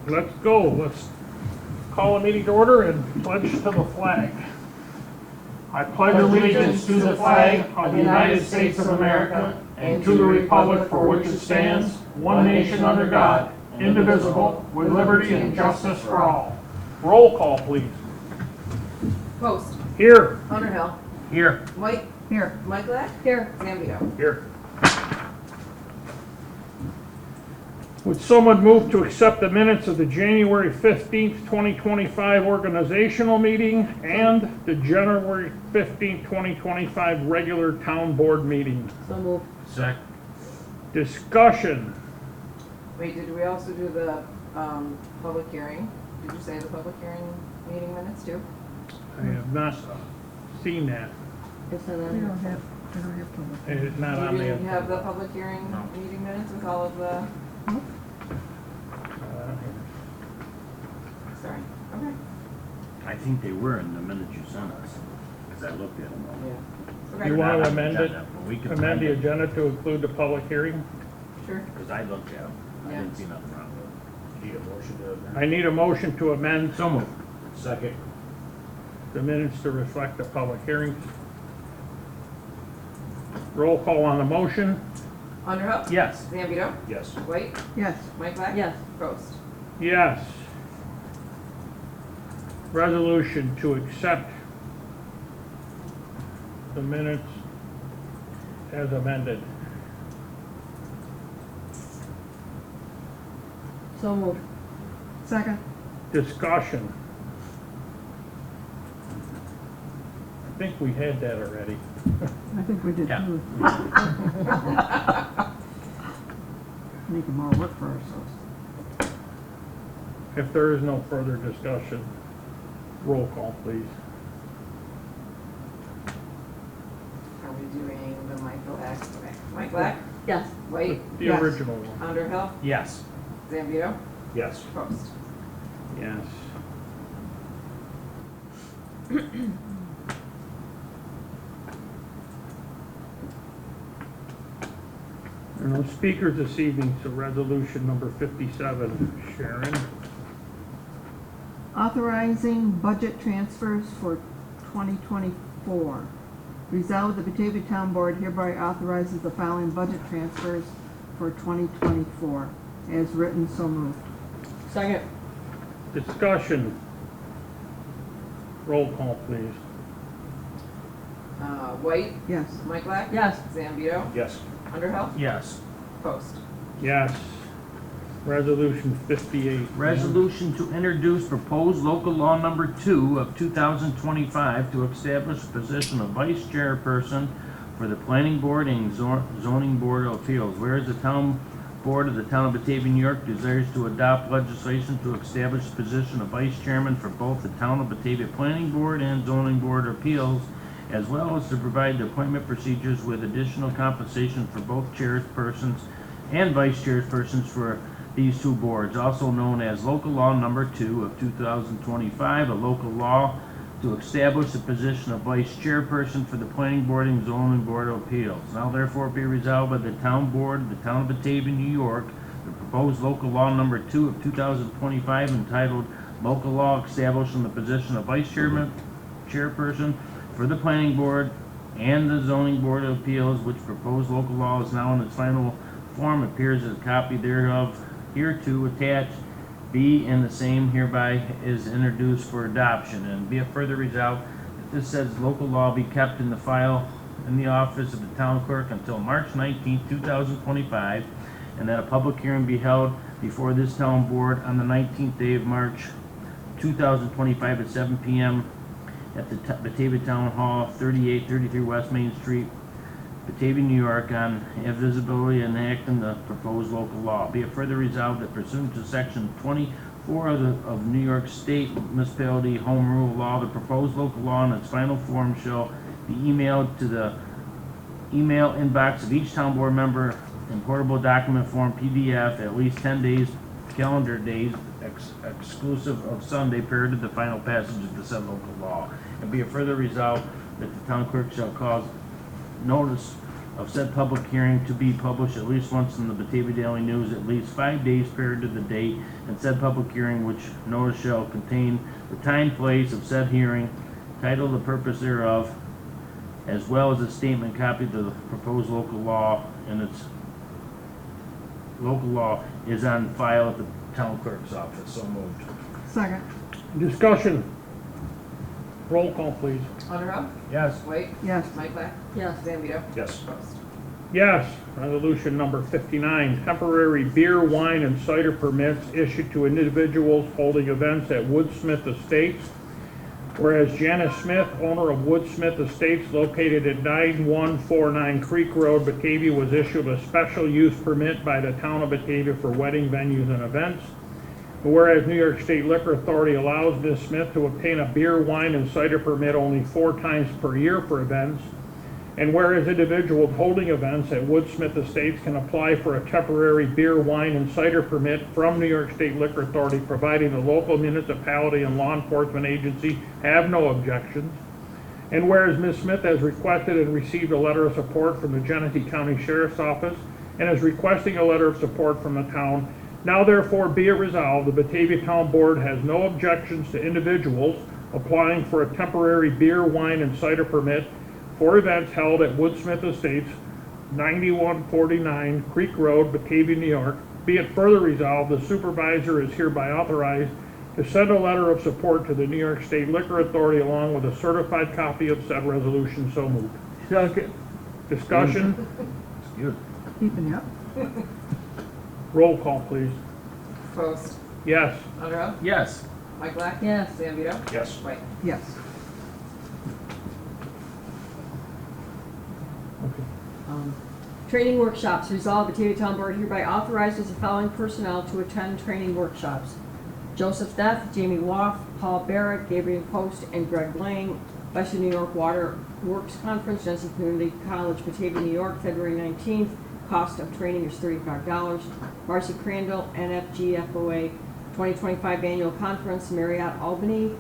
let's go. Let's call a meeting to order and pledge to the flag. I pledge allegiance to the flag of the United States of America and to the republic for which it stands, one nation under God, indivisible, with liberty and justice for all. Roll call, please. Post. Here. Underhill. Here. White. Here. Michaelak. Here. Zambito. Here. Would someone move to accept the minutes of the January 15th, 2025 organizational meeting and the January 15th, 2025 regular town board meeting? So moved. Second. Discussion. Wait, did we also do the public hearing? Did you say the public hearing meeting minutes too? I have not seen that. It's not on here. It's not You on didn't there. have the public hearing No. meeting minutes with all of the, sorry, okay. I think they were in the minutes you sent us, as I looked at them. Yeah. You Okay, want to amend it? We can Amend the agenda to include the public hearing? sure. Because I looked at them, I Yeah. didn't see nothing wrong with Need a motion to amend. I need a motion to amend it. So moved. Second. the minutes to reflect the public hearing. Roll call on the motion. Underhill. Yes. Zambito. Yes. White. Yes. Michaelak. Yes. Post. Yes. Resolution to accept the minutes as amended. So moved. Second. Discussion. I think we had that already. I think we did Yeah. too. Making more work for ourselves. If there is no further discussion, roll call, please. Are we doing the Michaelak? Okay. Michaelak. Yes. White. The Yes. original one. Underhill. Yes. Zambito. Yes. Post. Yes. There are no speakers this evening, so resolution number 57, Sharon. Authorizing budget transfers for 2024. Resolved, the Batavia Town Board hereby authorizes the following budget transfers for 2024. As written, so moved. Second. Discussion. Roll call, please. White. Yes. Michaelak. Yes. Zambito. Yes. Underhill. Yes. Post. Yes. Resolution 58. Resolution to introduce proposed local law number 2 of 2025 to establish the position of vice chairperson for the planning board and zoning board of appeals. Whereas the town board of the town of Batavia, New York desires to adopt legislation to establish the position of vice chairman for both the town of Batavia planning board and zoning board of appeals, as well as to provide the appointment procedures with additional compensation for both chairpersons and vice chairpersons for these two boards, also known as local law number 2 of 2025, a local law to establish the position of vice chairperson for the planning board and zoning board of appeals. Now therefore be resolved by the town board of the town of Batavia, New York, the proposed local law number 2 of 2025 entitled Local Law Establishing the Position of Vice Chairperson for the planning board and the zoning board of appeals, which proposed local law is now in its final form, appears as a copy thereof hereto attached, be and the same hereby is introduced for adoption. And be it further resolved that this says local law be kept in the file in the office of the town clerk until March 19, 2025, and that a public hearing be held before this town board on the 19th day of March 2025 at 7 p.m. at the Batavia Town Hall, 3833 West Main Street, Batavia, New York, on invisibility and enacting the proposed local law. Be it further resolved that pursuant to section 24 of New York State Municipality Home Rule Law, the proposed local law in its final form shall be emailed to the email inbox of each town board member in portable document form PDF at least 10 days, calendar days, exclusive of Sunday, prior to the final passage of the said local law. And be it further resolved that the town clerk shall cause notice of said public hearing to be published at least once in the Batavia Daily News at least 5 days prior to the date and said public hearing, which notice shall contain the time, place of said hearing, title, the purpose thereof, as well as a statement copy of the proposed local law, and its local law is on file at the town clerk's office. So moved. Second. Discussion. Roll call, please. Underhill? Yes. White? Yes. Mike Black? Yes. Zambito? Yes. Post. Yes. Resolution number 59, temporary beer, wine, and cider permits issued to individuals holding events at Woodsmith Estates. Whereas Janice Smith, owner of Woodsmith Estates located at 9149 Creek Road, Batavia, was issued a special use permit by the town of Batavia for wedding venues and events. Whereas New York State Liquor Authority allows Ms. Smith to obtain a beer, wine, and cider permit only 4 times per year for events. And whereas individuals holding events at Woodsmith Estates can apply for a temporary beer, wine, and cider permit from New York State Liquor Authority, providing the local municipality and law enforcement agency have no objections. And whereas Ms. Smith has requested and received a letter of support from the Genesee County Sheriff's Office and is requesting a letter of support from the town, now therefore be it resolved, the Batavia Town Board has no objections to individuals applying for a temporary beer, wine, and cider permit for events held at Woodsmith Estates, 9149 Creek Road, Batavia, New York. Be it further resolved, the supervisor is hereby authorized to send a letter of support to the New York State Liquor Authority along with a certified copy of said resolution. So moved. Second. Discussion. Good. Keeping you up. Roll call, please. Post. Yes. Underhill? Yes. Mike Black? Yes. Zambito? Yes. White? Yes. Training workshops. Resolved, Batavia Town Board hereby authorizes the following personnel to attend training workshops: Joseph Death, Jamie Woff, Paul Barrett, Gabriel Post, and Greg Lang. Western New York Water Works Conference, Genesee Community College, Batavia, New York, February 19th. Cost of training is $35. Marcy Crandall, NFGFOA 2025 Annual Conference, Marriott, Albany,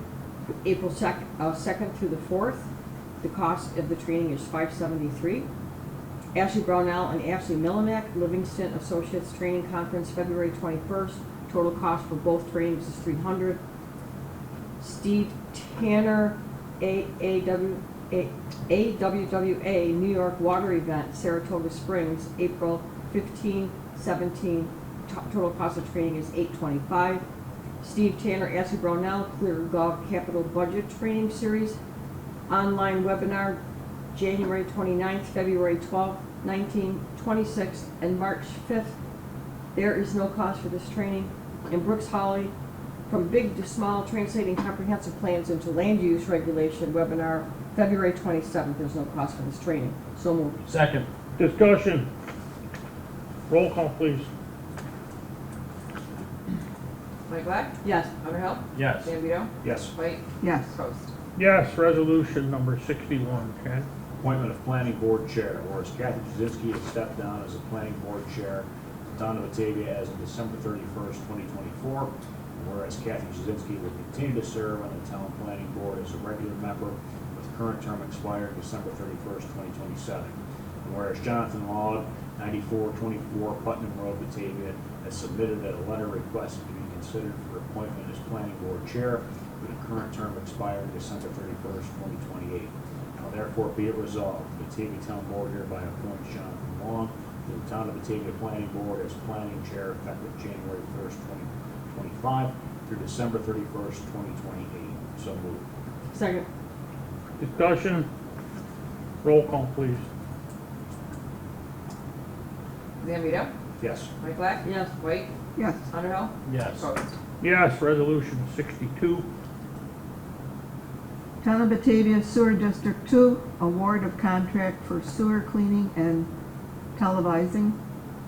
April 2nd through the 4th. The cost of the training is $573. Ashley Brownell and Ashley Millimack, Livingston Associates Training Conference, February 21st. Total cost for both trainings is $300. Steve Tanner, AWWA New York Water Event, Saratoga Springs, April 15, 17. Total cost of training is $825. Steve Tanner, Ashley Brownell, Clear Gov Capital Budget Training Series, online webinar, January 29th, February 12th, 19th, 26th, and March 5th. There is no cost for this training. And Brooks Holly, From Big to Small, Translating Comprehensive Plans into Land Use Regulation webinar, February 27th. There's no cost for this training. So moved. Second. Discussion. Roll call, please. Mike Black? Yes. Underhill? Yes. Zambito? Yes. White? Yes. Post. Yes. Resolution number 61. Ken? Appointment of planning board chair, whereas Kathy Jazinski has stepped down as a planning board chair of the town of Batavia as of December 31st, 2024. And whereas Kathy Jazinski will continue to serve on the town planning board as a regular member with current term expiring December 31st, 2027. And whereas Jonathon Laud, 9424 Putnam Road, Batavia, has submitted a letter requesting to be considered for appointment as planning board chair with a current term expiring December 31st, 2028. Now therefore be it resolved, the Batavia Town Board hereby appoints Jonathon Long to the Town of Batavia Planning Board as planning chair effective January 1st, 2025 through December 31st, 2028. So moved. Second. Discussion. Roll call, please. Zambito? Yes. Mike Black? Yes. White? Yes. Underhill? Yes. Post. Yes. Resolution 62. Town of Batavia Sewer District 2, award of contract for sewer cleaning and televising.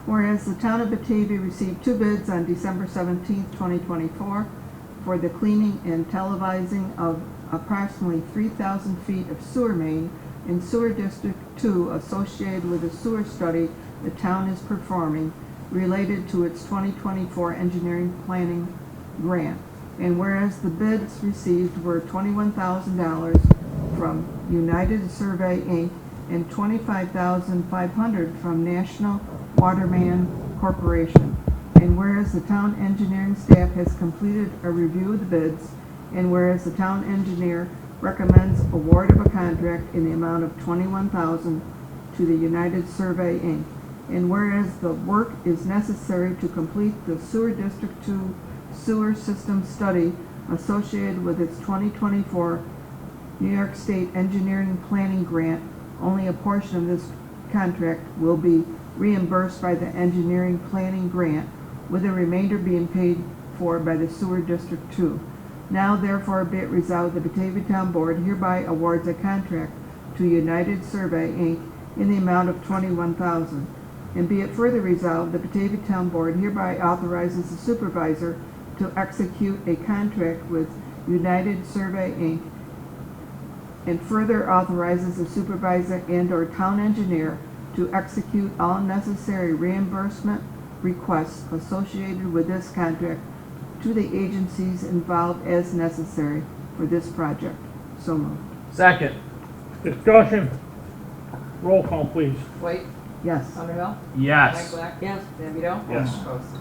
Whereas the Town of Batavia received 2 bids on December 17th, 2024 for the cleaning and televising of approximately 3,000 feet of sewer main in Sewer District 2 associated with a sewer study the town is performing related to its 2024 engineering planning grant. And whereas the bids received were $21,000 from United Survey Inc. and $25,500 from National Waterman Corporation. And whereas the town engineering staff has completed a review of the bids, and whereas the town engineer recommends award of a contract in the amount of $21,000 to the United Survey, Inc. And whereas the work is necessary to complete the Sewer District 2 sewer system study associated with its 2024 New York State Engineering Planning Grant, only a portion of this contract will be reimbursed by the Engineering Planning Grant, with the remainder being paid for by the Sewer District 2. Now therefore be it resolved, the Batavia Town Board hereby awards a contract to United Survey, Inc. in the amount of $21,000. And be it further resolved, the Batavia Town Board hereby authorizes the supervisor to execute a contract with United Survey, Inc. and further authorizes the supervisor and/or town engineer to execute all necessary reimbursement requests associated with this contract to the agencies involved as necessary for this project. So moved. Second. Discussion. Roll call, please. White, Yes. Underhill, Mike Yes. Black, Yes. Zambito. Yes. Post.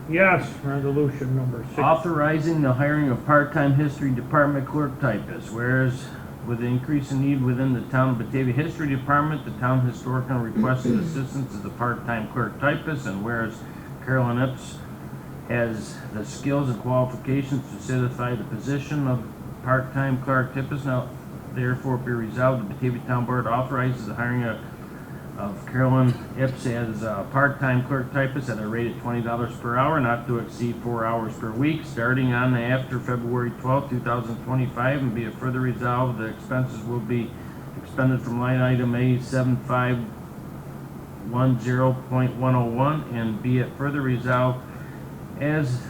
Yes. Resolution number 6. Authorizing the hiring of part-time history department clerk typist, whereas with the increase in need within the town of Batavia History Department, the town historian requested assistance as a part-time clerk typist, and whereas Carolyn Epps has the skills and qualifications to satisfy the position of part-time clerk typist, now therefore be resolved, the Batavia Town Board authorizes the hiring of Carolyn Epps as a part-time clerk typist at a rate of $20 per hour, not to exceed 4 hours per week, starting on and after February 12, 2025, and be it further resolved, the expenses will be expended from line item A7510.101, and be it further resolved, as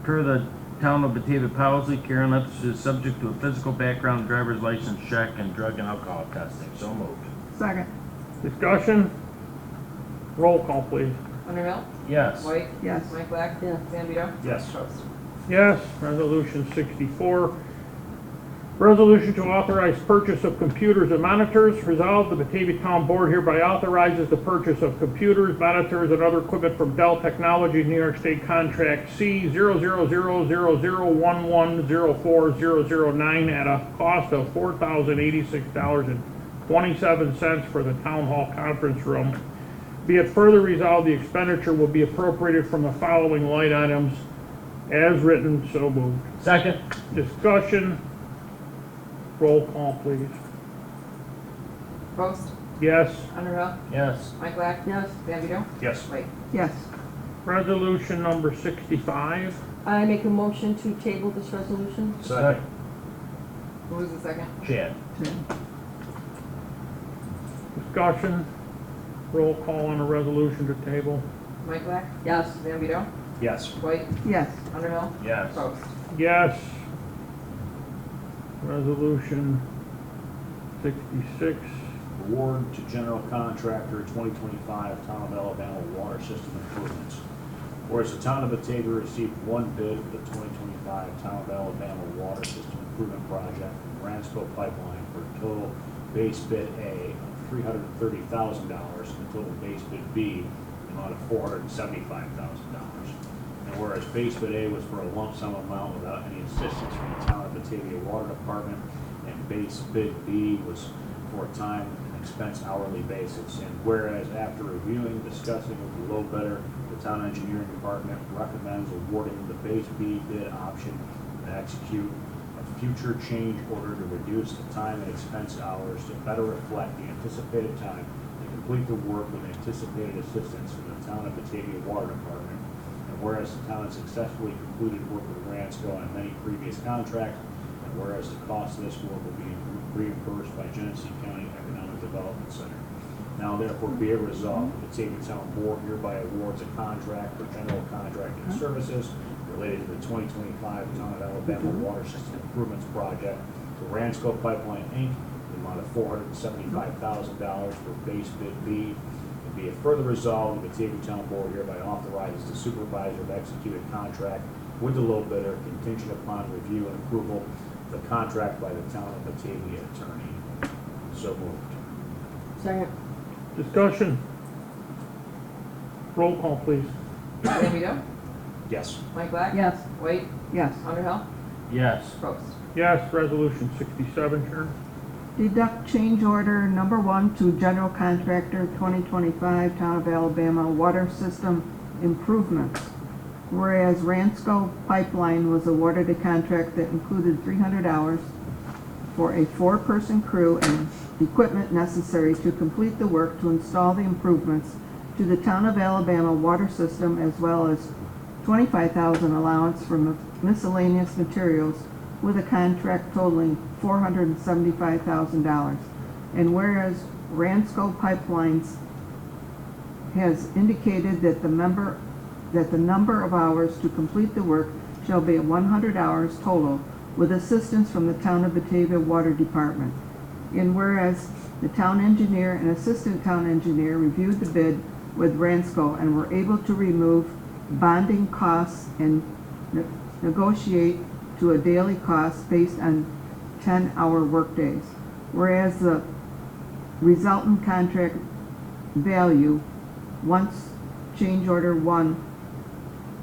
per the Town of Batavia policy, Carolyn Epps is subject to a physical background, driver's license check, and drug and alcohol testing. So moved. Second. Discussion. Roll call, please. Underhill, Yes. White, Yes. Mike Black, Yes. Zambito. Yes. Post. Yes. Resolution 64. Resolution to authorize purchase of computers and monitors. Resolved, the Batavia Town Board hereby authorizes the purchase of computers, monitors, and other equipment from Dell Technologies, New York State Contract C0000011040009 at a cost of $4,086.27 for the Town Hall Conference Room. Be it further resolved, the expenditure will be appropriated from the following line items as written. So moved. Second. Discussion. Roll call, please. Post, Yes. Underhill, Yes. Mike Black, Yes. Zambito. Yes. White. Yes. Resolution number 65. I make a motion to table this resolution. Second. Who was the second? Chad. Discussion. Roll call on a resolution to table. Mike Black, Yes. Zambito. Yes. White, Yes. Underhill, Yes. Post. Yes. Resolution 66. Award to general contractor 2025 Town of Alabama water system improvements. Whereas the Town of Batavia received one bid for the 2025 Town of Alabama water system improvement project from Ransco Pipeline for a total base bid A of $330,000 and total base bid B amount of $475,000. And whereas base bid A was for a lump sum amount without any assistance from the Town of Batavia Water Department, and base bid B was for a time and expense hourly basis. And whereas after reviewing, discussing with the low bidder, the Town Engineering Department recommends awarding the base B bid option to execute a future change order to reduce the time and expense hours to better reflect the anticipated time to complete the work with anticipated assistance from the Town of Batavia Water Department. And whereas the town has successfully concluded work with Ransco on many previous contracts, and whereas the cost of this work will be reimbursed by Genesee County Economic Development Center. Now therefore be it resolved, the Batavia Town Board hereby awards a contract for general contracting services related to the 2025 Town of Alabama Water System Improvements Project to Ransco Pipeline, Inc., the amount of $475,000 for base bid B. And be it further resolved, the Batavia Town Board hereby authorizes the supervisor to execute a contract with the low bidder contingent upon review and approval of the contract by the Town of Batavia attorney. So moved. Second. Discussion. Roll call, please. Zambito, Yes. Mike Black. Yes. White, Yes. Underhill, Yes. Post. Yes, resolution 67, Sharon. Deduct change order number 1 to general contractor 2025 Town of Alabama water system improvements. Whereas Ransco Pipeline was awarded a contract that included 300 hours for a 4-person crew and equipment necessary to complete the work to install the improvements to the Town of Alabama water system, as well as $25,000 allowance for miscellaneous materials, with a contract totaling $475,000. And whereas Ransco Pipelines has indicated that the number of hours to complete the work shall be 100 hours total, with assistance from the Town of Batavia Water Department. And whereas the town engineer and assistant town engineer reviewed the bid with Ransco and were able to remove bonding costs and negotiate to a daily cost based on 10-hour workdays. Whereas the resultant contract value, once change order 1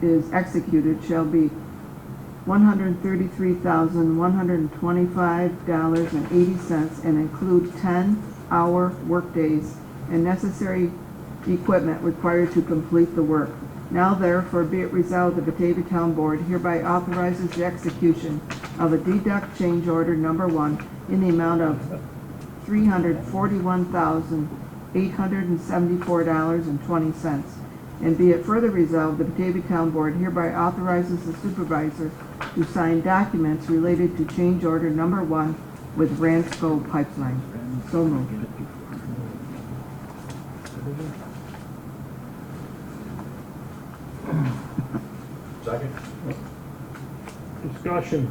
is executed, shall be $133,125.80 and include 10-hour workdays and necessary equipment required to complete the work. Now therefore be it resolved, the Batavia Town Board hereby authorizes the execution of a deduct change order number 1 in the amount of $341,874.20. And be it further resolved, the Batavia Town Board hereby authorizes the supervisor to sign documents related to change order number 1 with Ransco Pipeline. So moved. Second? Discussion.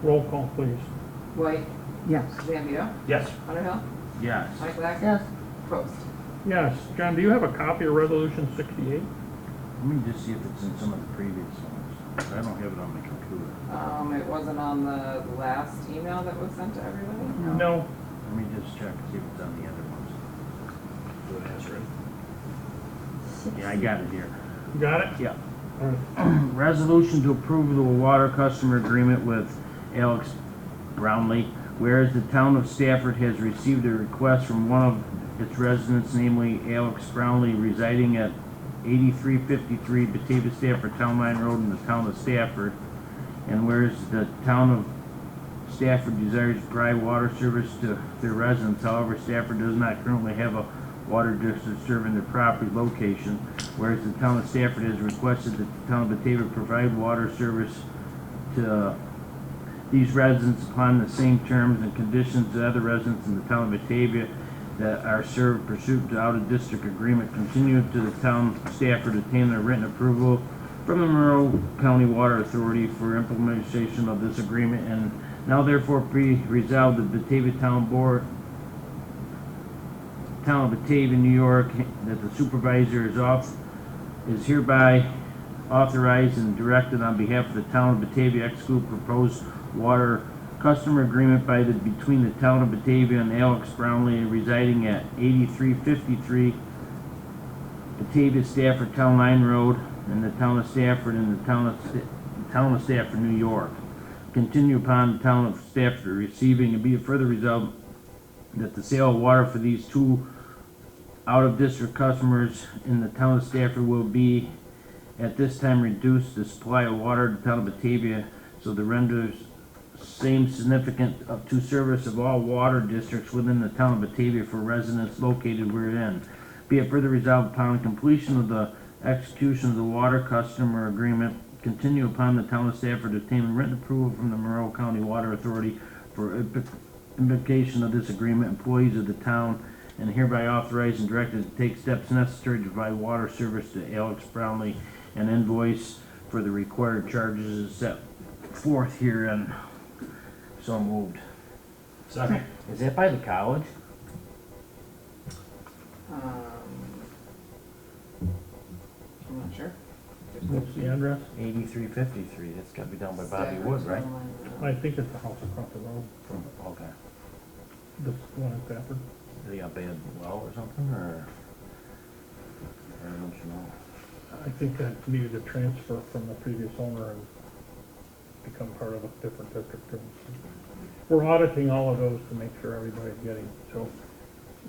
Roll call, please. White, Yes. Zambito, Yes. Underhill, Yes. Mike Black. Yes. Post. Yes. John, do you have a copy of resolution 68? Let me just see if it's in some of the previous ones. I don't have it on my computer. It wasn't on the last email that was sent to everybody? No. Let me just check, see if it's on the other ones. Go ahead, answer it. Yeah, I got it here. You got it? Yeah. All right. Resolution to approve the water customer agreement with Alex Brownlee. Whereas the town of Stafford has received a request from one of its residents, namely Alex Brownlee, residing at 8353 Batavia Stafford Town Line Road in the town of Stafford. And whereas the town of Stafford desires to provide water service to their residents, however, Stafford does not currently have a water district serving their property location. Whereas the town of Stafford has requested that the town of Batavia provide water service to these residents upon the same terms and conditions as other residents in the town of Batavia that are served pursuant to out-of-district agreement, continue to the town of Stafford obtain a written approval from the Monroe County Water Authority for implementation of this agreement, and now therefore be resolved that Batavia Town Board, Town of Batavia, New York, that the supervisor is hereby authorized and directed on behalf of the town of Batavia execute proposed water customer agreement between the town of Batavia and Alex Brownlee residing at 8353 Batavia Stafford Town Line Road in the town of Stafford and the town of Stafford, New York. Continue upon the town of Stafford receiving and be it further resolved that the sale of water for these two out-of-district customers in the town of Stafford will be at this time reduced the supply of water to the town of Batavia, so the renders same significant to service of all water districts within the town of Batavia for residents located wherein. Be it further resolved upon completion of the execution of the water customer agreement, continue upon the town of Stafford to obtain written approval from the Monroe County Water Authority for implementation of this agreement, employees of the town, and hereby authorized and directed to take steps necessary to provide water service to Alex Brownlee and invoice for the required charges is set forth herein. So moved. Second? Is that by the college? I'm not sure. There's What's the address? 8353, that's gotta be down by Bobby Stafford, Wood, right? I think it's the house across the road, From, okay. the one in Stafford. They got bad well or something, or don't you know? I think that needed a transfer from the previous owner and become part of a different district. We're auditing all of those to make sure everybody's getting, so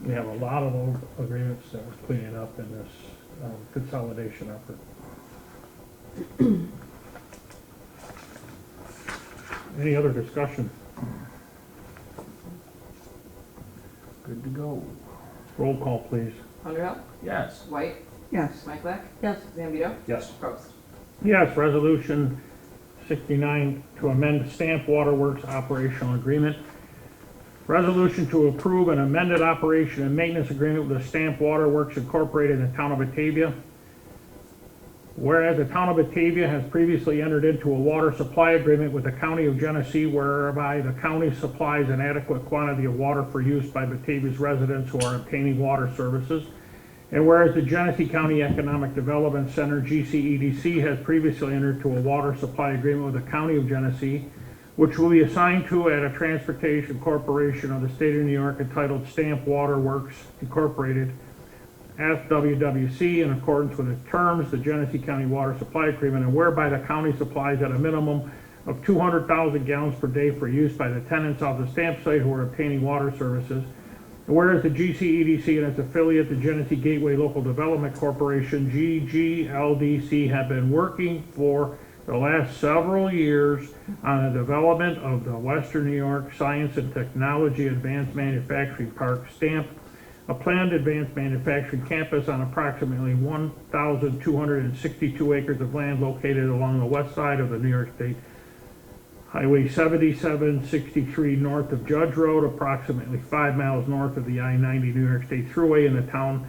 we have a lot of those agreements that we're cleaning up in this consolidation effort. Any other discussion? Good to go. Roll call, please. Underhill, Yes. White, Yes. Mike Yes. Zambito, Yes. Post. Yes, resolution 69 to amend Stamp Waterworks operational agreement. Resolution to approve an amended operation and maintenance agreement with the Stamp Waterworks Incorporated in the town of Batavia. Whereas the town of Batavia has previously entered into a water supply agreement with the county of Genesee whereby the county supplies an adequate quantity of water for use by Batavia's residents who are obtaining water services. And whereas the Genesee County Economic Development Center, GCEDC, has previously entered into a water supply agreement with the county of Genesee, which will be assigned to at a transportation corporation of the state of New York entitled Stamp Waterworks Incorporated, SWWC, in accordance with the terms of the Genesee County Water Supply Agreement, and whereby the county supplies at a minimum of 200,000 gallons per day for use by the tenants of the stamp site who are obtaining water services. And whereas the GCEDC and its affiliate, the Genesee Gateway Local Development Corporation, GGLDC, have been working for the last several years on the development of the Western New York Science and Technology Advanced Manufacturing Park, STAMP, a planned advanced manufacturing campus on approximately 1,262 acres of land located along the west side of the New York State Highway 7763 north of Judge Road, approximately 5 miles north of the I-90 New York State Thruway in the town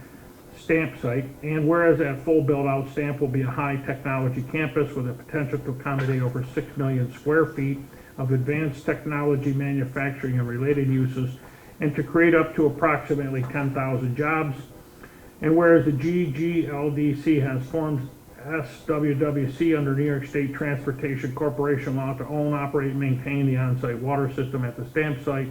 Stamp site. And whereas at full build-out, Stamp will be a high-technology campus with the potential to accommodate over 6 million square feet of advanced technology manufacturing and related uses, and to create up to approximately 10,000 jobs. And whereas the GGLDC has formed SWWC under New York State Transportation Corporation law to own, operate, and maintain the on-site water system at the Stamp site.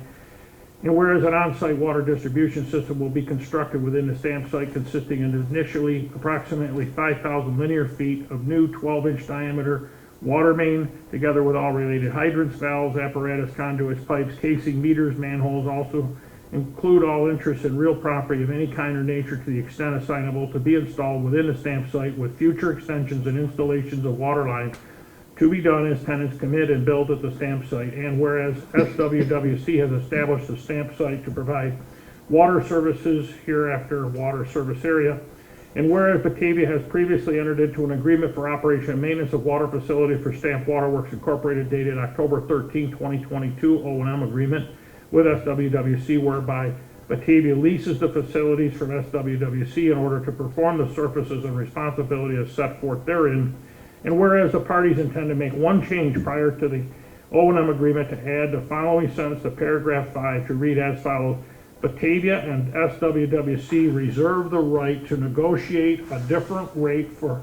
And whereas an on-site water distribution system will be constructed within the Stamp site, consisting of initially approximately 5,000 linear feet of new 12-inch diameter water main, together with all related hydrants, valves, apparatus, conduits, pipes, casing, meters, manholes, also include all interests in real property of any kind or nature to the extent assignable to be installed within the Stamp site, with future extensions and installations of water lines to be done as tenants commit and build at the Stamp site. And whereas SWWC has established the Stamp site to provide water services hereafter water service area. And whereas Batavia has previously entered into an agreement for operation and maintenance of water facility for Stamp Waterworks Incorporated dated October 13, 2022, O&M agreement with SWWC, whereby Batavia leases the facilities from SWWC in order to perform the services and responsibility as set forth therein. And whereas the parties intend to make one change prior to the O&M agreement to add the following sentence to paragraph 5 to read as follows: Batavia and SWWC reserve the right to negotiate a different rate for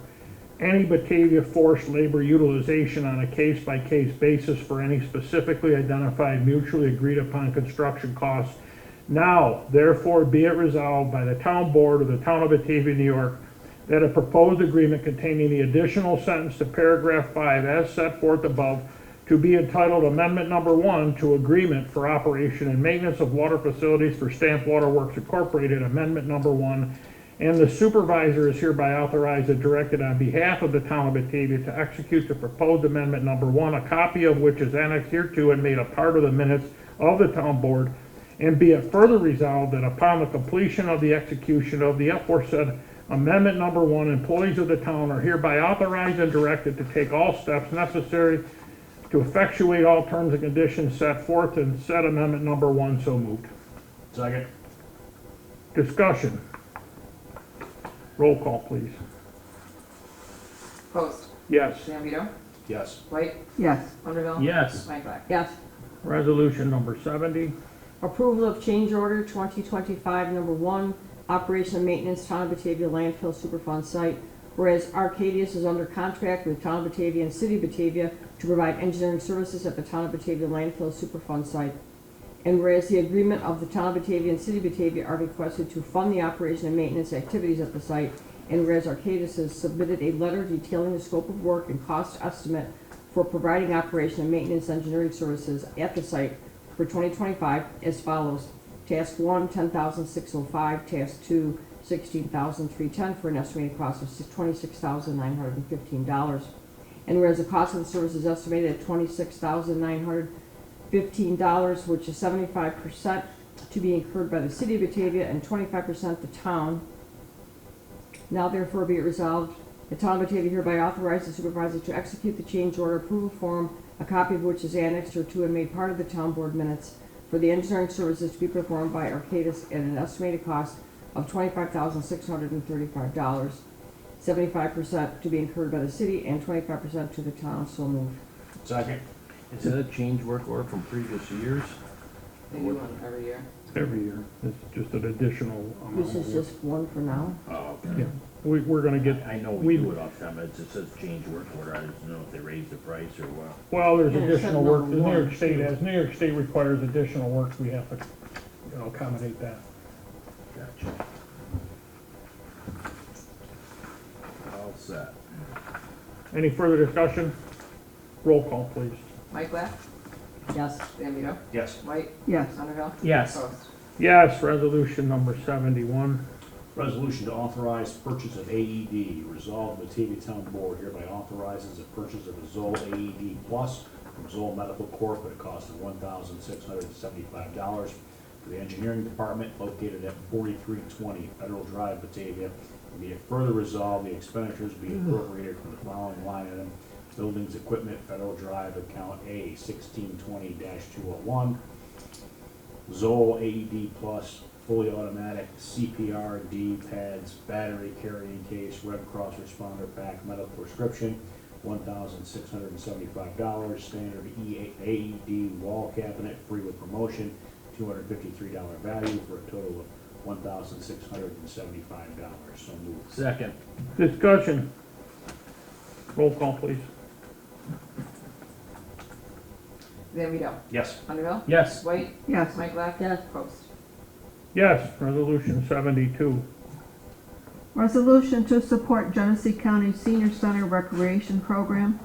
any Batavia forced labor utilization on a case-by-case basis for any specifically identified mutually agreed upon construction costs. Now, therefore, be it resolved by the town board of the town of Batavia, New York, that a proposed agreement containing the additional sentence to paragraph 5 as set forth above, to be entitled Amendment Number 1 to Agreement for Operation and Maintenance of Water Facilities for Stamp Waterworks Incorporated, Amendment Number 1, and the supervisor is hereby authorized and directed on behalf of the town of Batavia to execute the proposed Amendment Number 1, a copy of which is annexed hereto and made a part of the minutes of the town board. And be it further resolved that upon the completion of the execution of the aforesaid Amendment Number 1, employees of the town are hereby authorized and directed to take all steps necessary to effectuate all terms and conditions set forth in said Amendment Number 1. So moved. Second. Discussion. Roll call, please. Post. Yes. Zambito, Yes. White, Yes. Underhill. Yes. Mike Yes. Resolution number 70. Approval of change order 2025 number 1, operation and maintenance, town of Batavia landfill Superfund site. Whereas Arcadius is under contract with Town of Batavia and City of Batavia to provide engineering services at the Town of Batavia landfill Superfund site. And whereas the agreement of the Town of Batavia and City of Batavia are requested to fund the operation and maintenance activities at the site, and whereas Arcadius has submitted a letter detailing the scope of work and cost estimate for providing operation and maintenance engineering services at the site for 2025 as follows. Task 1, $10,605. Task 2, $16,310 for an estimated cost of $26,915. And whereas the cost of the service is estimated at $26,915, which is 75% to be incurred by the City of Batavia and 25% the town. Now therefore be it resolved, the Town of Batavia hereby authorizes the supervisor to execute the change order approval form, a copy of which is annexed to and made part of the town board minutes for the engineering services to be performed by Arcadis at an estimated cost of $25,635, 75% to be incurred by the city and 25% to the town. So moved. Second. Is that a change work order from previous years? They do one every year. Every year. It's just an additional amount. This is just one for now. Oh, Yeah, we're gonna get, I know we do it off time, but it says change work order. I just don't know if they raised the price or what. well, there's Yeah, it said additional work, number New one. York State has, New York State requires additional work, we have to, accommodate that. Gotcha. All set. Any further discussion? Roll call, please. Mike Black, Yes. Dan Vito, Yes. White, Yes. Underhill, Yes. Post. Yes, resolution number 71. Resolution to authorize purchase of AED. Resolved, the Batavia Town Board hereby authorizes the purchase of a Zoll AED Plus from Zoll Medical Corp. at a cost of $1,675 for the engineering department located at 4320 Federal Drive, Batavia. And be it further resolved, the expenditures be appropriated from the following line item: Buildings Equipment, Federal Drive, account A 1620-201. Zoll AED Plus, fully automatic CPR-D pads, battery carrying case, Red Cross responder pack, medical prescription, $1,675. Standard AED wall cabinet, free with promotion, $253 value for a total of $1,675. So moved. Second. Discussion. Roll call, please. Dan Vito, Yes. Underhill, Yes. White, Yes. Mike Black, Yes. Post. Yes, resolution 72. Resolution to support Genesee County Senior Center Recreation Program.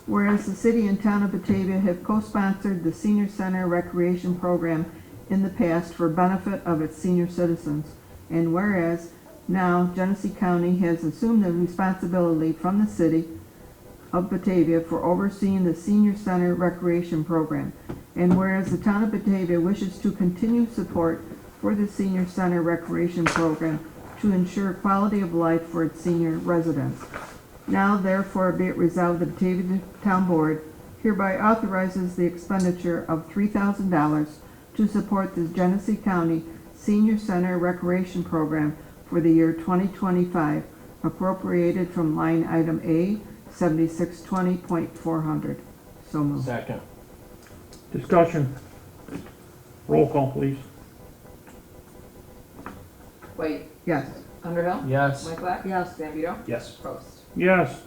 Whereas the city and town of Batavia have co-sponsored the Senior Center Recreation Program in the past for benefit of its senior citizens. And whereas now Genesee County has assumed the responsibility from the city of Batavia for overseeing the Senior Center Recreation Program. And whereas the town of Batavia wishes to continue support for the Senior Center Recreation Program to ensure quality of life for its senior residents. Now therefore be it resolved, the Batavia Town Board hereby authorizes the expenditure of $3,000 to support the Genesee County Senior Center Recreation Program for the year 2025, appropriated from line item A 7620.400. So moved. Second. Discussion. Roll call, please. White, Yes. Underhill, Yes. Mike Black, Yes. Dan Vito, Yes. Post. Yes.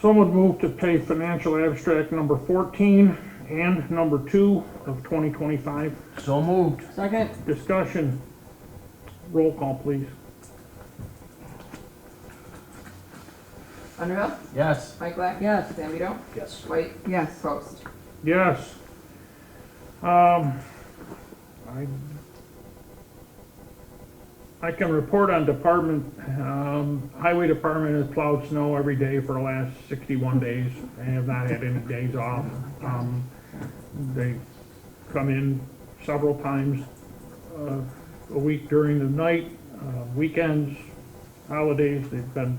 Someone move to pay financial abstract number 14 and number 2 of 2025. So moved. Second. Discussion. Roll call, please. Underhill, Yes. Mike Black, Yes. Dan Vito, Yes. White, Yes. Post. Yes. I can report on department, highway department has plowed snow every day for the last 61 days. They have not had any days off. They come in several times a week during the night, weekends, holidays. They've been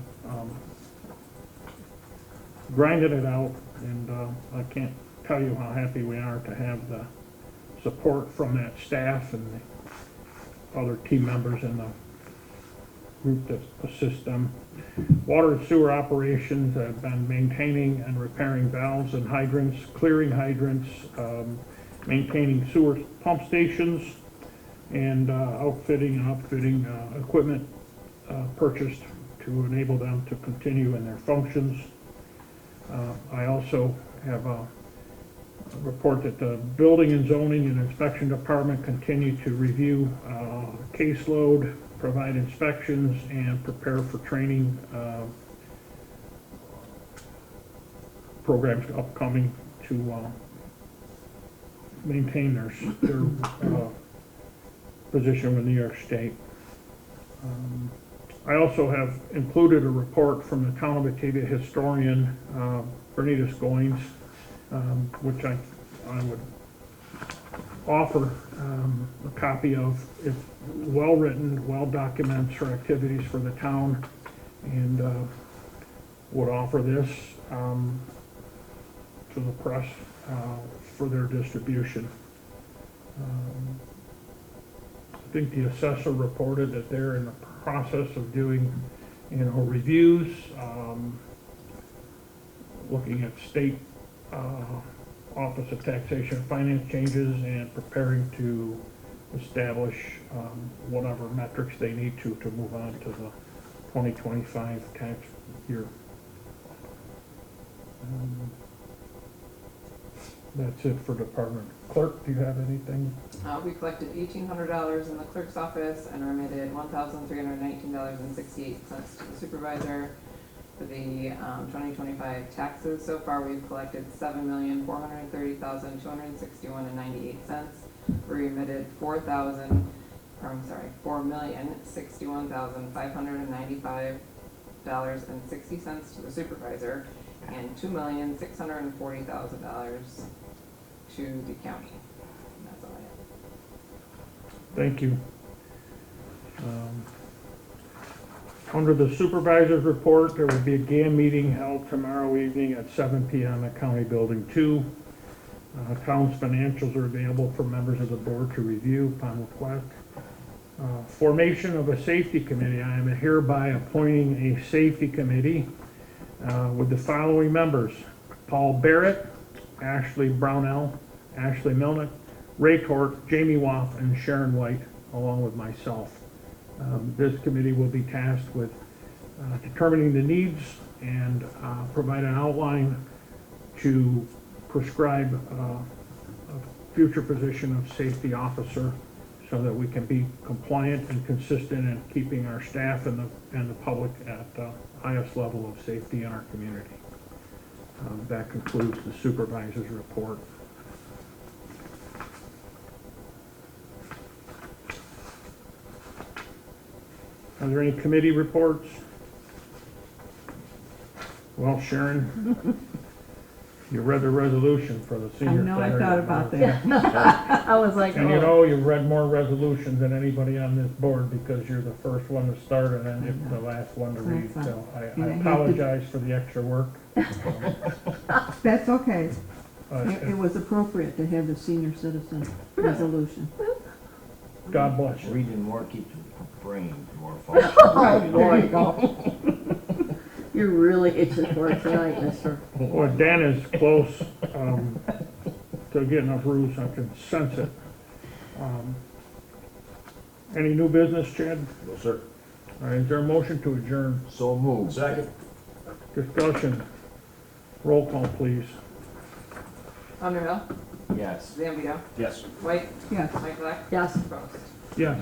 grinding it out, and I can't tell you how happy we are to have the support from that staff and the other team members in the group that assist them. Water and sewer operations have been maintaining and repairing valves and hydrants, clearing hydrants, maintaining sewer pump stations, and outfitting equipment purchased to to enable them to continue in their functions. I also have a report that the Building and Zoning and Inspection Department continue to review caseload, provide inspections, and prepare for training programs upcoming to maintain their position with New York State. I also have included a report from the Town of Batavia historian, Bernitas Goins, which I would offer a copy of. It's well written, well documents her activities for the town, and would offer this to the press for their distribution. I think the assessor reported that they're in the process of doing, reviews, looking at state Office of Taxation and Finance changes, and preparing to establish whatever metrics they need to move on to the 2025 tax year. That's it for Department. Clerk, do you have anything? We collected $1,800 in the clerk's office and remitted $1,319.68 to the supervisor. For the 2025 taxes, so far we've collected $4,430,261.98. We remitted $4,061,595.60 to the supervisor, and $2,640,000 to the county. And that's all I have. Thank you. Under the supervisor's report, there will be a GAM meeting held tomorrow evening at 7 p.m. at County Building 2. Town's financials are available for members of the board to review upon request. Formation of a safety committee. I am hereby appointing a safety committee with the following members: Paul Barrett, Ashley Brownell, Ashley Milnick, Ray Tort, Jamie Woff, and Sharon White, along with myself. This committee will be tasked with determining the needs and provide an outline to prescribe a future position of safety officer, so that we can be compliant and consistent in keeping our staff and the public at the highest level of safety in our community. That concludes the supervisor's report. Are there any committee reports? Well, Sharon, you read the resolution for the I senior know, I center. thought about that. I was like, And you know, you've read more resolutions than anybody on this board, because you're the first one to start and then you're the last one to read. That's So I And it had to- apologize for the extra work. That's okay. But It was appropriate to have the senior citizen resolution. God bless you. Reading more keeps your brain more functional. oh, Lord, go. You're really itching for it tonight, mister. Well, Dan is close to getting enough roots, I can sense it. Any new business, Chad? No, sir. All right, is there a motion to adjourn? So moved. Second. Discussion. Roll call, please. Underhill, Yes. Zambito, Yes. White, Yes. Mike Black, Yes. Frost. Yes.